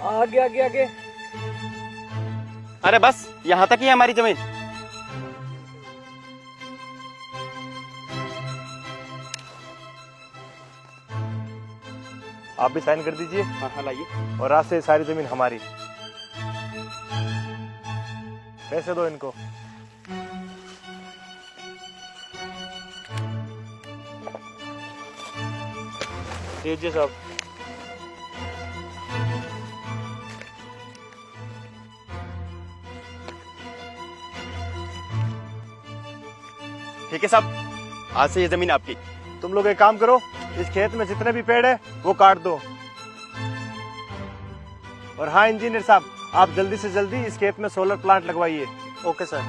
आगे आगे आगे। अरे बस यहाँ तक ही है हमारी जमीन। आप भी साइन कर दीजिए। हाँ हाँ लाइए। और आज से सारी जमीन हमारी। पैसे दो इनको। दीजिए साहब। ठीक है साहब, आज से ये जमीन आपकी। तुम लोग एक काम करो, इस खेत में जितने भी पेड़ है वो काट दो। और हाँ इंजीनियर साहब, आप जल्दी से जल्दी इस खेत में सोलर प्लांट लगवाइए। Okay sir.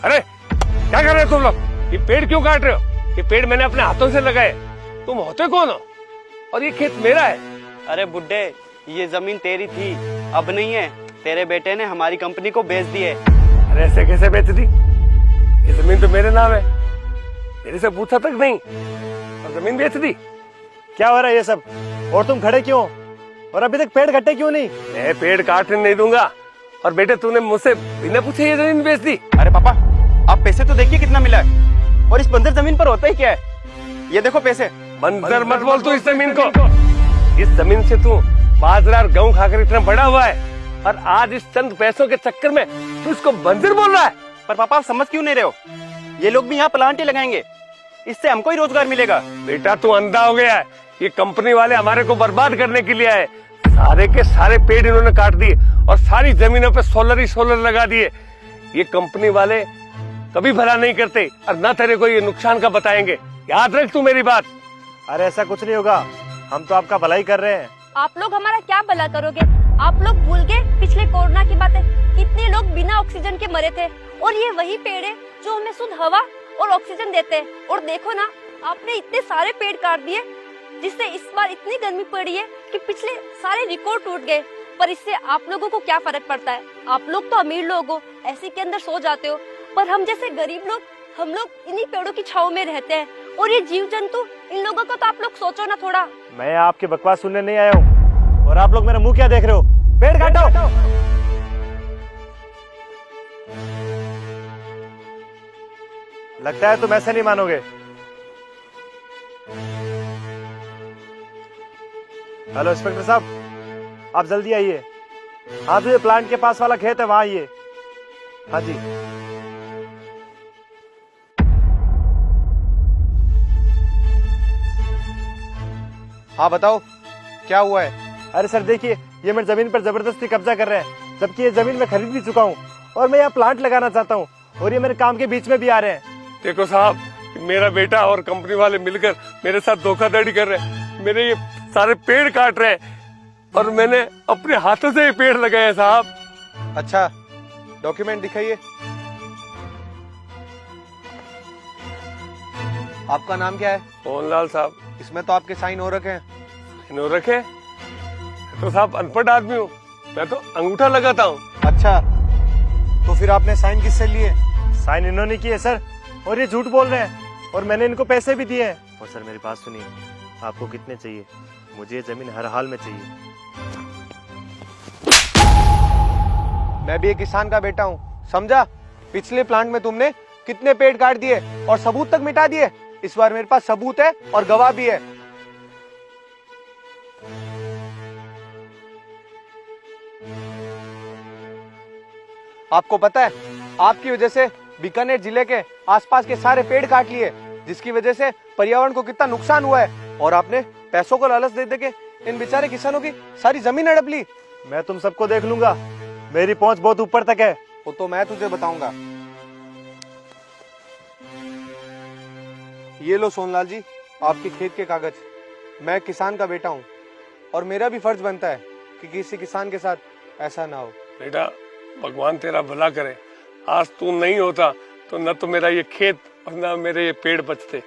अरे क्या कर रहे हो तुम लोग? ये पेड़ क्यों काट रहे हो? ये पेड़ मैंने अपने हाथों से लगाए। तुम होते कौन हो? और ये खेत मेरा है। अरे बुड्ढे, ये जमीन तेरी थी, अब नहीं है। तेरे बेटे ने हमारी कंपनी को बेच दी है। अरे ऐसे कैसे बेच दी? ये जमीन तो मेरे नाम है, मेरे से पूछा तक नहीं और जमीन बेच दी। क्या हो रहा है ये सब? और तुम खड़े क्यों? और अभी तक पेड़ कटे क्यों नहीं? मैं पेड़ काटने नहीं दूंगा। और बेटे तूने मुझसे बिना पूछे ये जमीन बेच दी। अरे पापा, आप पैसे तो देखिए कितना मिला है। और इस बंजर जमीन पर होता ही क्या है? ये देखो पैसे। बंजर मत बोल तू इस जमीन को। इस जमीन से तू बाजरा और गेहूं खाकर इतना बड़ा हुआ है, और आज इस चंद पैसों के चक्कर में तू इसको बंजर बोल रहा है। पर पापा आप समझ क्यों नहीं रहे हो? ये लोग भी यहाँ प्लांट ही लगाएंगे, इससे हमको ही रोजगार मिलेगा। बेटा तू अंधा हो गया है। ये कंपनी वाले हमारे को बर्बाद करने के लिए आए। सारे के सारे पेड़ इन्होंने काट दिए और सारी जमीनों पे सोलर ही सोलर लगा दिए। ये कंपनी वाले कभी भला नहीं करते और ना तेरे को ये नुकसान का बताएंगे। याद रख तू मेरी बात। अरे ऐसा कुछ नहीं होगा, हम तो आपका भला ही कर रहे हैं। आप लोग हमारा क्या भला करोगे? आप लोग भूल गए पिछले कोरोना की बातें? कितने लोग बिना ऑक्सीजन के मरे थे, और ये वही पेड़ है जो हमें शुद्ध हवा और ऑक्सीजन देते हैं। और देखो ना, आपने इतने सारे पेड़ काट दिए जिससे इस बार इतनी गर्मी पड़ी है कि पिछले सारे रिकॉर्ड टूट गए। पर इससे आप लोगों को क्या फर्क पड़ता है? आप लोग तो अमीर लोग हो, एसी के अंदर सो जाते हो, पर हम जैसे गरीब लोग, हम लोग इन्हीं पेड़ों की छाव में रहते हैं। और ये जीव जंतु, इन लोगों का तो आप लोग सोचो ना थोड़ा। मैं आपकी बकवास सुनने नहीं आया हूँ। और आप लोग मेरा मुंह क्या देख रहे हो? पेड़ काटो। लगता है तुम ऐसे नहीं मानोगे। हेलो इंस्पेक्टर साहब, आप जल्दी आइए। हाँ तो ये प्लांट के पास वाला खेत है, वहां आइए। हाँ जी। हाँ बताओ, क्या हुआ है? अरे सर देखिए, ये मेरी जमीन पर जबरदस्ती कब्जा कर रहे हैं, जबकि ये जमीन मैं खरीद भी चुका हूँ और मैं यहाँ प्लांट लगाना चाहता हूँ, और ये मेरे काम के बीच में भी आ रहे हैं। देखो साहब, मेरा बेटा और कंपनी वाले मिलकर मेरे साथ धोखाधड़ी कर रहे हैं। मेरे ये सारे पेड़ काट रहे हैं और मैंने अपने हाथों से ये पेड़ लगाए हैं साहब। अच्छा, डॉक्यूमेंट दिखाइए। आपका नाम क्या है? मोहनलाल साहब। इसमें तो आपके साइन हो रखे हैं। इन्हों रखे तो साहब अनपढ़ आदमी हूँ, मैं तो अंगूठा लगाता हूँ। अच्छा, तो फिर आपने साइन किससे लिए? साइन इन्होंने किए सर, और ये झूठ बोल रहे हैं, और मैंने इनको पैसे भी दिए हैं। और सर मेरी बात सुनिए, आपको कितने चाहिए? मुझे ये जमीन हर हाल में चाहिए। मैं भी एक किसान का बेटा हूँ, समझा? पिछले प्लांट में तुमने कितने पेड़ काट दिए और सबूत तक मिटा दिए। इस बार मेरे पास सबूत है और गवाह भी है। आपको पता है, आपकी वजह से बीकानेर जिले के आसपास के सारे पेड़ काट लिए, जिसकी वजह से पर्यावरण को कितना नुकसान हुआ है। और आपने पैसों को लालच दे के इन बेचारे किसानों की सारी जमीन हड़प ली। मैं तुम सबको देख लूंगा, मेरी पहुंच बहुत ऊपर तक है। वो तो मैं तुझे बताऊंगा। ये लो सोनलाल जी, आपके खेत के कागज। मैं किसान का बेटा हूँ और मेरा भी फर्ज बनता है कि किसी किसान के साथ ऐसा ना हो। बेटा भगवान तेरा भला करे। आज तू नहीं होता तो न तो मेरा ये खेत और न मेरे ये पेड़ बचते।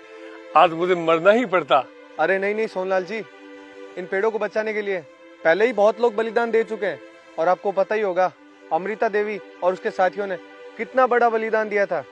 आज मुझे मरना ही पड़ता। अरे नहीं नहीं सोनलाल जी, इन पेड़ों को बचाने के लिए पहले ही बहुत लोग बलिदान दे चुके हैं। और आपको पता ही होगा, अमृता देवी और उसके साथियों ने कितना बड़ा बलिदान दिया था।